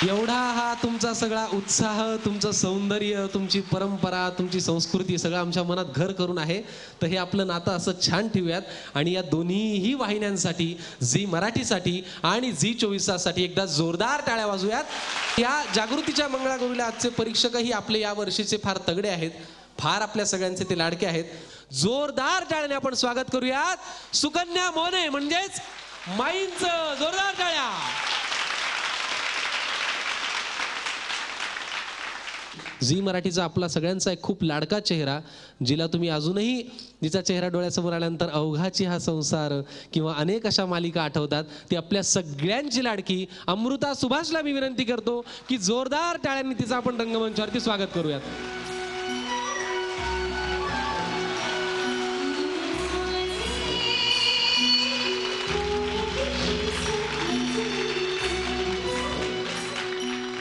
एवढा हा तुमचा सगळा उत्साह, तुमचं सौंदर्य, तुमची परंपरा, तुमची संस्कृती सगळं आमच्या मनात घर करून आहे. तर हे आपलं नातं असं छान ठेवूयात आणि या दोन्हीही वाहिन्यांसाठी, झी मराठीसाठी आणि झी 24 ताससाठी एकदा जोरदार टाळ्या वाजूयात. या जागृतीच्या मंगळागौरीला आजचे परीक्षकही आपले या वर्षीचे फार तगडे आहेत, फार आपल्या सगळ्यांचे ते लाडके आहेत. जोरदार टाळ्याने आपण स्वागत करूयात सुकन्या मोने म्हणजेच माईंचं. जोरदार टाळ्या. झी मराठीचा आपला सगळ्यांचा एक खूप लाडका चेहरा, जिला तुम्ही अजूनही जिचा चेहरा डोळ्यासमोर आल्यानंतर अवघाची हा संसार किंवा अनेक अशा मालिका आठवतात, ती आपल्या सगळ्यांची लाडकी अमृता सुभाषला मी विनंती करतो की जोरदार टाळ्यांनी तिचं आपण रंगमंचावरती स्वागत करूयात.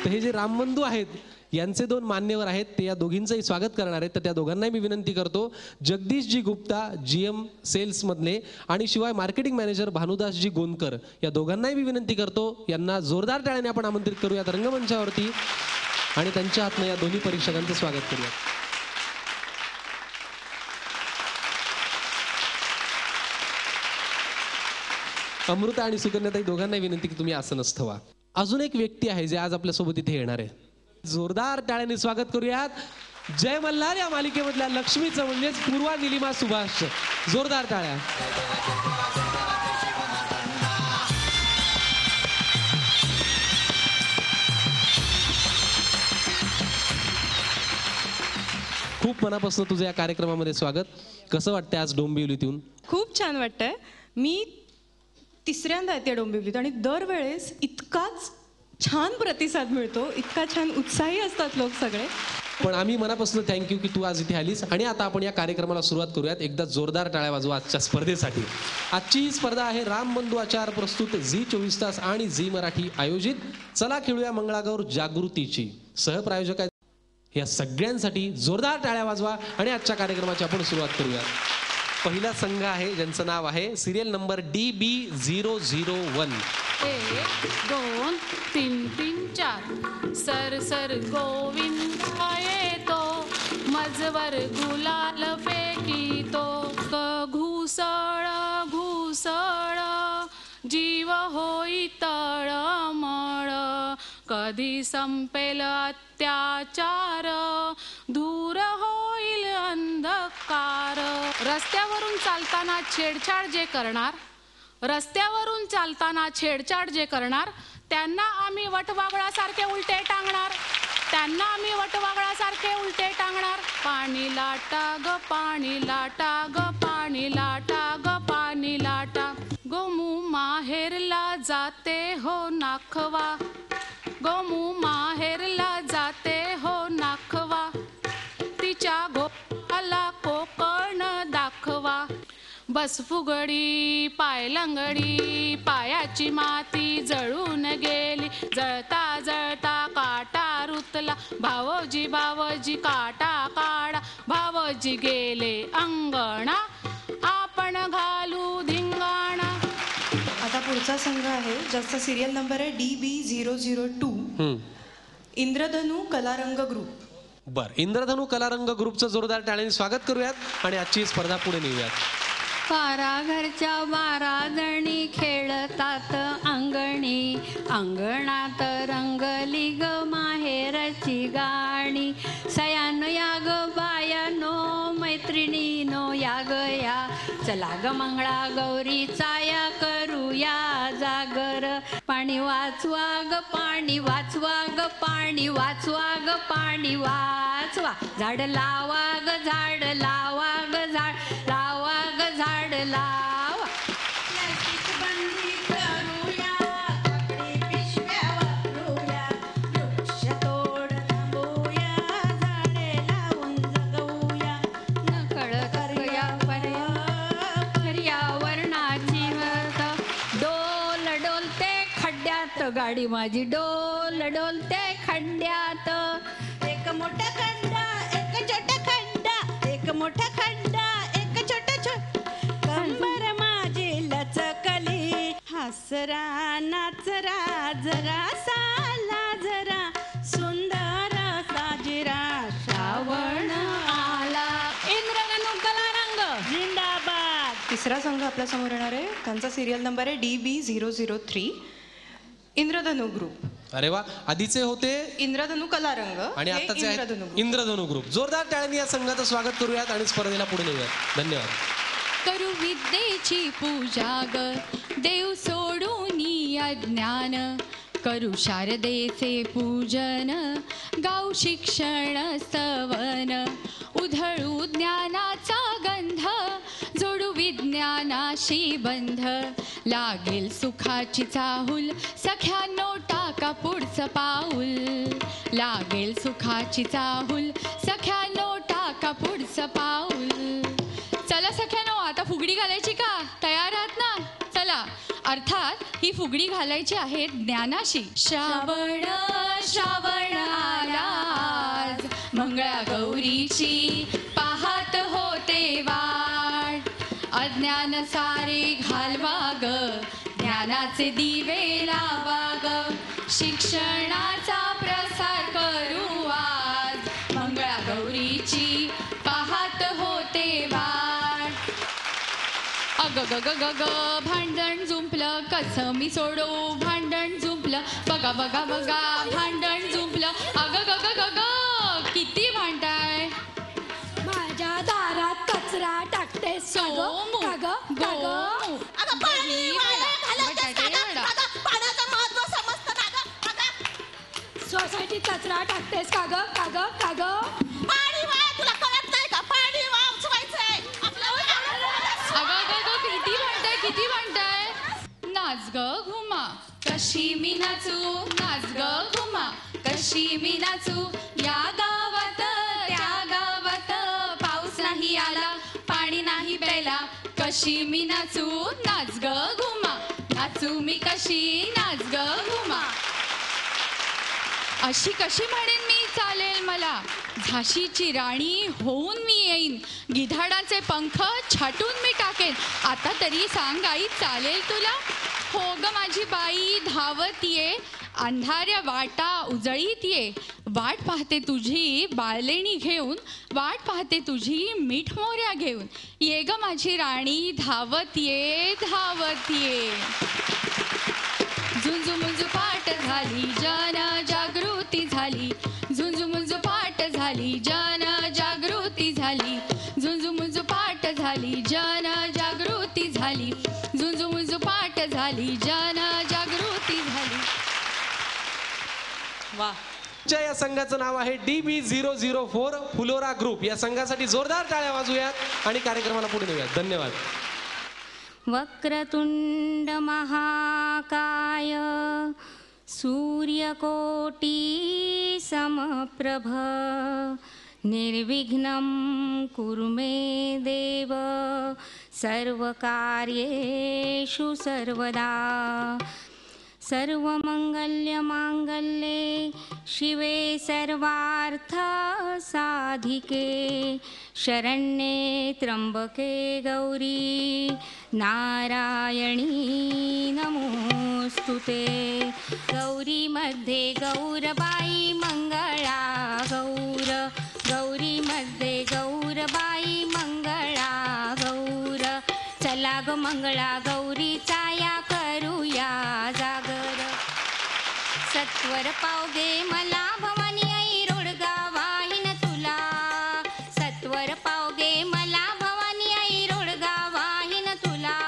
तर हे जे रामबंधू आहेत यांचे दोन मान्यवर आहेत, ते या दोघींचंही स्वागत करणार आहेत. तर त्या दोघांनाही मी विनंती करतो, जगदीशजी गुप्ता GM सेल्स मधले आणि शिवाय मार्केटिंग मॅनेजर भानुदासजी गोंदकर या दोघांनाही मी विनंती करतो, यांना जोरदार टाळ्याने आपण आमंत्रित करूयात रंगमंचावरती आणि त्यांच्या हातनं या दोन्ही परीक्षकांचं स्वागत करूयात. अमृता आणि सुकन्याताई दोघांनाही विनंती की तुम्ही आसनस्थ व्हा. अजून एक व्यक्ती आहे जे आज आपल्यासोबत इथे येणार आहे. जोरदार टाळ्याने स्वागत करूयात जय मल्हार या मालिकेमधल्या लक्ष्मीचं म्हणजेच पूर्वा निलिमा सुभाष. जोरदार टाळ्या. खूप मनापासून तुझं या कार्यक्रमामध्ये स्वागत. कसं वाटतंय आज डोंबिवलीत येऊन? खूप छान वाटतंय. मी तिसऱ्यांदा येते डोंबिवलीत आणि दरवेळेस इतकाच छान प्रतिसाद मिळतो, इतका छान उत्साही असतात लोक सगळे. पण आम्ही मनापासून थँक्यू की तू आज इथे आलीस. आणि आता आपण या कार्यक्रमाला सुरुवात करूयात. एकदा जोरदार टाळ्या वाजवा आजच्या स्पर्धेसाठी. आजची ही स्पर्धा आहे रामबंधू आचार प्रस्तुत झी 24 तास आणि झी मराठी आयोजित चला खेळूया मंगळागौर जागृतीची. सहप्रायोजक आहेत या सगळ्यांसाठी जोरदार टाळ्या वाजवा आणि आजच्या कार्यक्रमाची आपण सुरुवात करूया. पहिला संघ आहे ज्यांचं नाव आहे serial number DB001. 1 2 3 3 4 sir sir Govind येतो, मजवर गुलाल फेकीतो. घुसळ घुसळ जीव होई तळमळ, कधी संपेल अत्याचार, दूर होईल अंधकार. रस्त्यावरून चालताना छेडछाड जे करणार, रस्त्यावरून चालताना छेडछाड जे करणार, त्यांना आम्ही वटवागळासारखे उलटे टांगणार, त्यांना आम्ही वटवागळासारखे उलटे टांगणार. पाणी लाटा ग पाणी लाटा ग पाणी लाटा ग पाणी लाटा. गोमू माहेरला जाते हो नाखवा, गोमू माहेरला जाते हो नाखवा. तिच्या गोपाला कोकण दाखवा. बस फुगडी पाय लंगडी, पायाची माती जळून गेली, जळता जळता काटा रुतला. भावोजी भावोजी काटा काढा, भावोजी गेले अंगणा, आपण घालू धिंगाणा. आता पुढचा संघ आहे ज्याचा सिरियल नंबर आहे DB002 इंद्रधनु कलारंग ग्रुप. बर, इंद्रधनु कलारंग ग्रुपचं जोरदार टाळ्याने स्वागत करूयात आणि आजची स्पर्धा पुढे नेऊयात. घरच्या 12 जणी खेळतात अंगणी, अंगणात रंगली ग माहेरची गाणी. सयानो या ग बायानो, मैत्रिणीनो या ग या, चला ग मंगळा गौरीचा या करूया जागर. पाणी वाचवा ग पाणी वाचवा ग पाणी वाचवा ग पाणी वाचवा. झाड लावा ग झाड लावा ग झाड लावा ग झाड लावा. प्लास्टिक बंदी करूया, कापडी पिशव्या वापरूया, वृक्ष तोड थांबवूया, झाडे लावून जगवूया. नकळ करूया पर्यावरणाची व्रत. डोल डोलते खड्ड्यात गाडी माझी, डोल डोलते खड्ड्यात. एक मोठा खड्डा एक छोटा खड्डा, एक मोठा खड्डा एक छोटा छोटा. कंबर माझी लचकली, हसरा नाचरा जरासा लाजरा. तिसरा संघ आपल्यासमोर येणार आहे. त्यांचा सिरियल नंबर आहे DB003 इंद्रधनु ग्रुप. अरे वा, आधीचे होते इंद्रधनु कला रंग आणि हे आताचे आहेत इंद्रधनु ग्रुप. इंद्रधनु ग्रुप. जोरदार टाळ्यांनी या संघाचं स्वागत करूयात आणि स्पर्धेला पुढे नेऊयात. धन्यवाद. करू विद्येची पूजा ग देव सोडून अज्ञान, करू शारदेचे पूजन गाऊ शिक्षण स्तवन, उधळू ज्ञानाचा गंध जोडू विज्ञानाशी बंध, लागेल सुखाची चाहूल सख्यानो टाका पुढचं पाऊल, लागेल सुखाची चाहूल सख्यानो टाका पुढचं पाऊल. चला सख्यानो, आता फुगडी घालायची का? तयार आहात ना? चला. अर्थात ही फुगडी घालायची आहे ज्ञानाशी. श्रावण श्रावण आलाज, मंगळागौरीची पाहत होते वाट, अज्ञान सारे घालवा ग ज्ञानाचे दिवे लावा ग, शिक्षणाचा प्रसार करू आज, मंगळागौरीची पाहत होते वाट. अग ग ग ग ग भांडण जुंपलं कसं मी सोडो, भांडण जुंपलं बघा बघा बघा भांडण जुंपलं. अग ग ग ग ग किती भांडताय? माझ्या दारात कचरा टाकते सोमू सोसायटीत कचरा टाकतेस का ग? का ग? का ग? पाणी वाया, तुला कळत नाही का? पाणी वाचवायचंय किती म्हणताय किती म्हणताय? नाच ग घुमा कशी मी नाचू, नाच ग घुमा कशी मी नाचू, या गावात त्या गावात पाऊस नाही आला पाणी नाही प्यायला, कशी मी नाचू नाच ग घुमा, नाचू मी कशी नाच ग घुमा. अशी कशी म्हणेन मी चालेल मला, झाशीची राणी होऊन मी येईन, गिधाडाचे पंख छाटून मी टाकेन, आता तरी सांग आई चालेल तुला? हो ग माझी बाई धावत ये, अंधाऱ्या वाटा उजळीत ये, वाट पाहते तुझी बाळलेणी घेऊन, वाट पाहते तुझी मीठ मोऱ्या घेऊन, ये ग माझी राणी धावत ये धावत ये. झुंजू मुंजू पाट झाली जन जागृती झाली, झुंजू मुंजू पाट झाली जन जागृती झाली, झुंजू मुंजू पाट झाली जन जागृती झाली, झुंजू मुंजू पाट झाली जन जागृती झाली. वा. या संघाचं नाव आहे DB004 फुलोरा ग्रुप. या संघासाठी जोरदार टाळ्या वाजूयात आणि कार्यक्रमाला पुढे नेऊयात. धन्यवाद. वक्रतुंड महाकाय सूर्यकोटी समप्रभ, निर्विघ्नं कुरु मे देव सर्वकार्येषु सर्वदा. सर्वमंगल्यमांगल्ये शिवे सर्वार्थ साधिके, शरण्ये त्र्यंबके गौरी नारायणी नमोस्तुते. गौरी मध्ये गौरबाई मंगळा गौर, गौरी मध्ये गौरबाई मंगळा गौर, चला ग मंगळा गौरीचा या करूया जागर. सत्वर पावगे मला भवानी आई रोडगा वाहिन तुला, सत्वर पावगे मला भवानी आई रोडगा वाहिन तुला.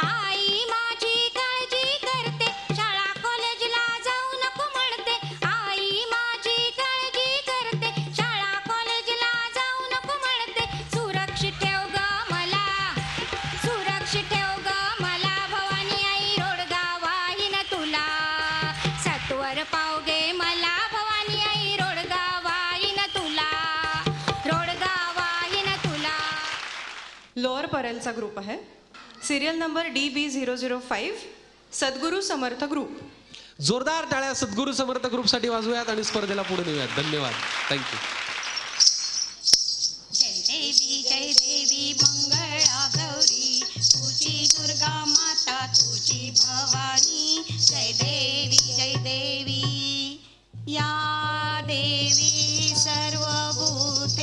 आई माझी काळजी करते, शाळा कॉलेजला जाऊ नको म्हणते, आई माझी काळजी करते, शाळा कॉलेजला जाऊ नको म्हणते. सुरक्षित ठेव ग मला, सुरक्षित ठेव ग मला भवानी आई रोडगा वाहिन तुला. सत्वर पावगे मला भवानी आई रोडगा वाहिन तुला, रोडगा वाहिन तुला. लोअर परेलचा ग्रुप आहे. सिरियल नंबर DB005 सद्गुरू समर्थ ग्रुप. जोरदार टाळ्या सद्गुरू समर्थ ग्रुपसाठी वाजूयात आणि स्पर्धेला पुढे नेऊयात. धन्यवाद. थँक्यू. जय देवी मंगळा गौरी, तुझी दुर्गा माता तुझी भवानी. जय देवी या देवी सर्वभूतेषु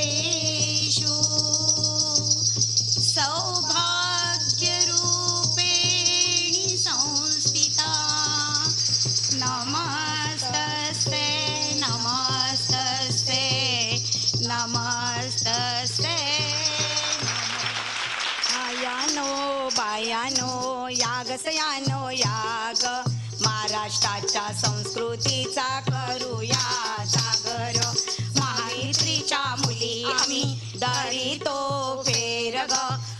सौभाग्यदायिनी. सयानो बायानो याग सयानो याग महाराष्ट्राच्या संस्कृतीचा करूया जागर महामैत्रीच्या मुली आम्ही दरितो फेर ग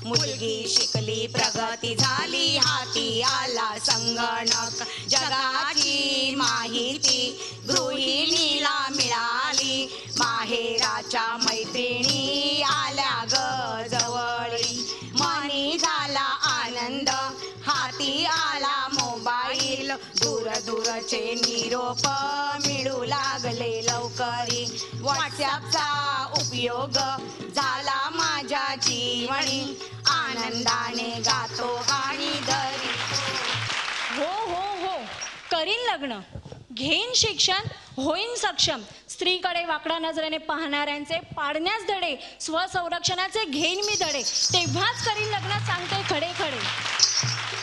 मुलगी शिकली प्रगती झाली हाती आला संगणक जगाची माहिती गृहिणीला मिळाली माहेराच्या मैत्रिणी आल्या ग जवळी मनी झाला आनंद हाती आला मोबाईल दूर दूरचे निरोप मिळू लागले लवकरी व्हॉट्सॲपचा उपयोग झाला माझ्या जीवनी आनंदाने गातो गाणी दरी हो हो हो करीन लग्न घेईन शिक्षण होईन सक्षम स्त्रीकडे वाकड्या नजरेने पाहणाऱ्यांचे पाडण्यास धडे स्वसंरक्षणाचे घेईन मी धडे तेव्हाच करीन लग्न सांगते खडे खडे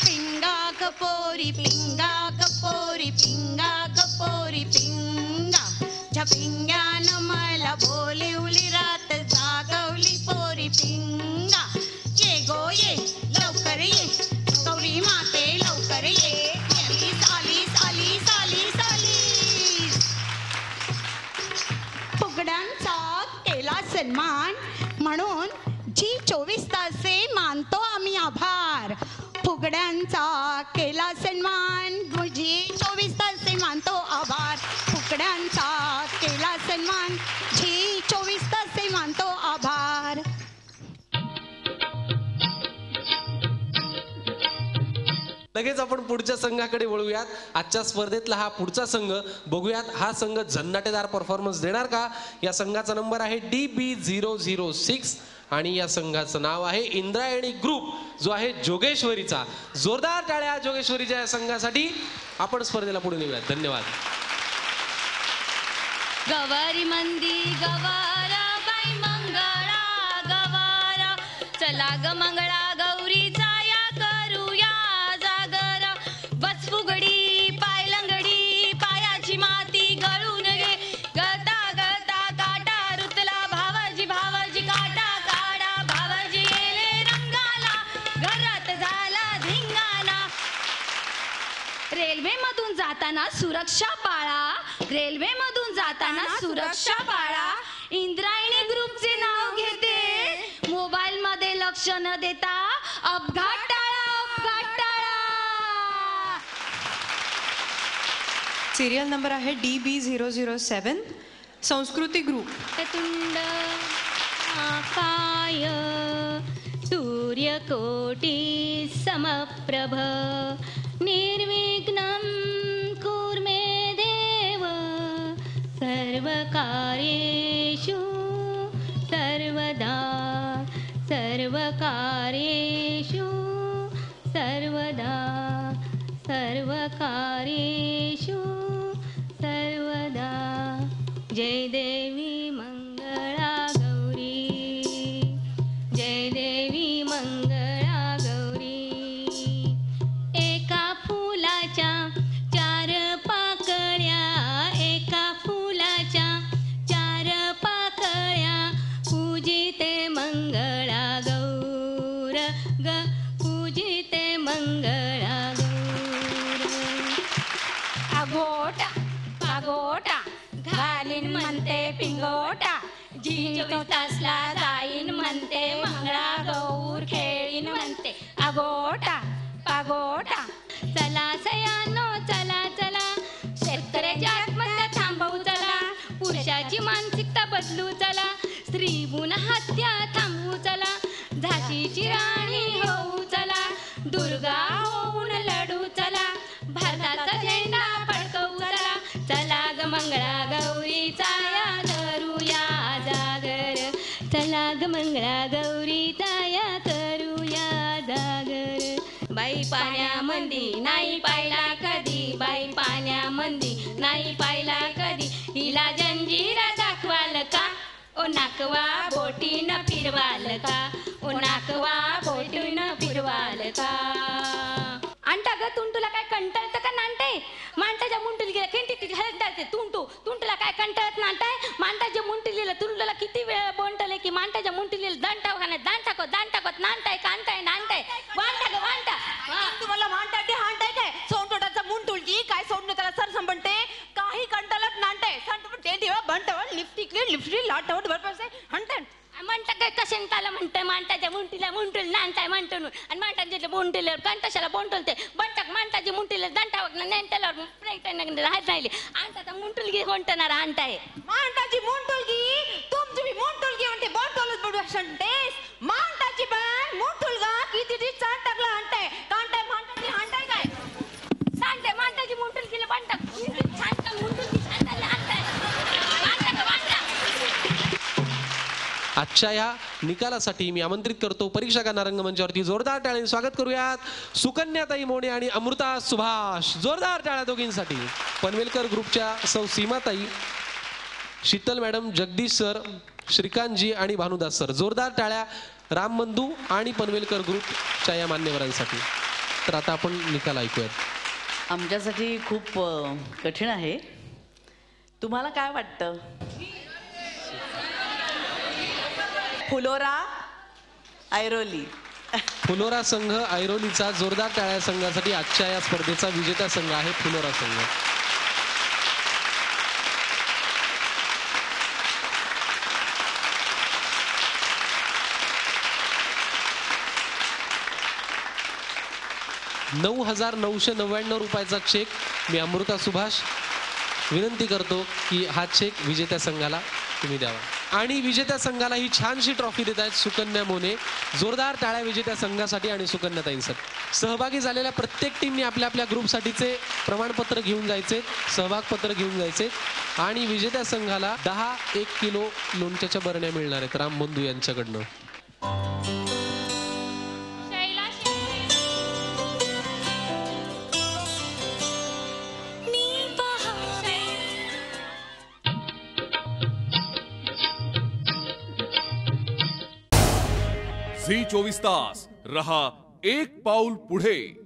पिंगा कपोरी पिंगा कपोरी पिंगा कपोरी पिंगा झपिंग्यानं मला बोलिवली रात जागवली पोरी पिंगा ये गो ये लवकर ये गौरी माते लवकर ये आलीस आलीस आलीस आलीस आलीस फुगड्यांचा केला सन्मान म्हणून जी 24 तासे मानतो आम्ही आभार फुगड्यांचा केला सन्मान जी 24 तासे मानतो आभार फुगड्यांचा केला सन्मान जी 24 तासे मानतो आभार लगेच आपण पुढच्या संघाकडे वळूयात आजच्या स्पर्धेतला हा पुढचा संघ बघूयात हा संघ झन्नाटेदार परफॉर्मन्स देणार का या संघाचा नंबर आहे DB006 आणि या संघाचं नाव आहे इंद्रायणी ग्रुप जो आहे जोगेश्वरीचा जोरदार टाळ्या जोगेश्वरीच्या या संघासाठी आपण स्पर्धेला पुढे नेऊयात धन्यवाद गवारी मंदी गवारा बाई मंगळा गवारा चला ग मंगळा गौरीचा या करूया जागर बस फुगडी पाय लंगडी पायाची माती गळून घे गळता गळता काटा रुतला भावाजी भावाजी काटा काढा भावाजी गेले रंगाला घरात झाला धिंगाणा रेल्वे मधून जाताना सुरक्षा पाळा रेल्वे मधून जाताना सुरक्षा पाळा इंद्रायणी ग्रुपचे नाव घेते मोबाईल मध्ये लक्ष न देता अपघात टाळा अपघात टाळा सिरियल नंबर आहे DB007 संस्कृती ग्रुप तुंड आकाय सूर्यकोटी समप्रभ निर्विघ्नं कुर्मे देव सर्वकार्येषु सर्वदा सर्वकार्येषु सर्वदा सर्वकार्येषु सर्वदा जय देवी मंगळा गौरी जय देवी मंगळा गौरी एका फुलाच्या चार पाकळ्या एका फुलाच्या चार पाकळ्या पूजिते मंगळा गौर ग पूजिते मंगळा गौर अगोटा अगोटा घालीन म्हणते पिंगोटा जी तासला जाईन म्हणते मंगळा गौर खेळीन म्हणते अगोटा पागोटा चला सयानो चला चला शेतकऱ्याची आत्महत्या थांबवू चला पुरुषाची मानसिकता बदलू चला स्त्री गुण हत्या थांबवू चला झाशीची राणी होऊ चला दुर्गा होऊन लढू चला भारताचा झेंडा फडकवू चला चला ग मंगळा गौरीचा या धरूया जागर चला ग मंगळा गौरीचा या करूया जागर बाई पाण्यामंदी नाही पाहिला कधी बाई पाण्यामंदी नाही पाहिला कधी हिला जंजीरा दाखवाल का ओ नाकवा बोटीनं फिरवाल का ओ नाकवा बोटीनं फिरवाल का अंटा ग तुंटूला काय कंटाळतं का नांटाय मांटाच्या मुंटूला गेला केंटी हलतायचे तुंटूला काय कंटाळत नांटाय मांटाच्या मुंटलीला तुंटूला किती वेळ बोंटले की मांटाच्या मुंटलीला दान टाकत नांटाय कांताय नांटाय मांटून आणि मांटांचे बोंटिल्यावर कंटाशाला बोंटलते बटक मांटाची मुंटीला दंटा वागणं नेंटल्यावर राहत राहिली आणि आता मुंटुलगी होंटणार आणताय मांटाची मुंटुलगी तुमची बी मुंटुलगी म्हणते बोटोलच बडू असंतेस मांटाची पण मुंटुलगा किती ती चाट टाकला आणताय कांटाय मांटाची आणताय काय सांगते मांटाची मुंटुलगीला बंटक छान मुंटुलगी छान आणताय आजच्या या निकालासाठी मी आमंत्रित करतो परीक्षकांना रंगमंचावरती. जोरदार टाळ्यांनी स्वागत करूयात सुकन्याताई मोने आणि अमृता सुभाष. जोरदार टाळ्या दोघींसाठी. पनवेलकर ग्रुपच्या सौ सीमाताई, शीतल मॅडम, जगदीश सर, श्रीकांतजी आणि भानुदास सर. जोरदार टाळ्या रामबंधू आणि पनवेलकर ग्रुपच्या या मान्यवरांसाठी. तर आता आपण निकाल ऐकूयात. आमच्यासाठी खूप कठीण आहे. तुम्हाला काय वाटतं? फुलोरा ऐरोली. फुलोरा संघ ऐरोलीचा जोरदार टाळ्या संघासाठी आजच्या या स्पर्धेचा विजेता संघ आहे फुलोरा संघ. ₹9,999 चेक मी अमृता सुभाष विनंती करतो की हा चेक विजेत्या संघाला तुम्ही द्यावा. आणि विजेत्या संघाला ही छानशी ट्रॉफी देत आहेत सुकन्या मोने. जोरदार टाळ्या विजेत्या संघासाठी आणि सुकन्याताईंसाठी. सहभागी झालेल्या प्रत्येक टीमने आपल्या आपल्या ग्रुपसाठीचे प्रमाणपत्र घेऊन जायचे, सहभागपत्र घेऊन जायचे. आणि विजेत्या संघाला 10 किलो लोणच्याच्या बरण्या मिळणार आहेत रामबंधू यांच्याकडनं. झी 24 तास रहा एक पाऊल पुढे.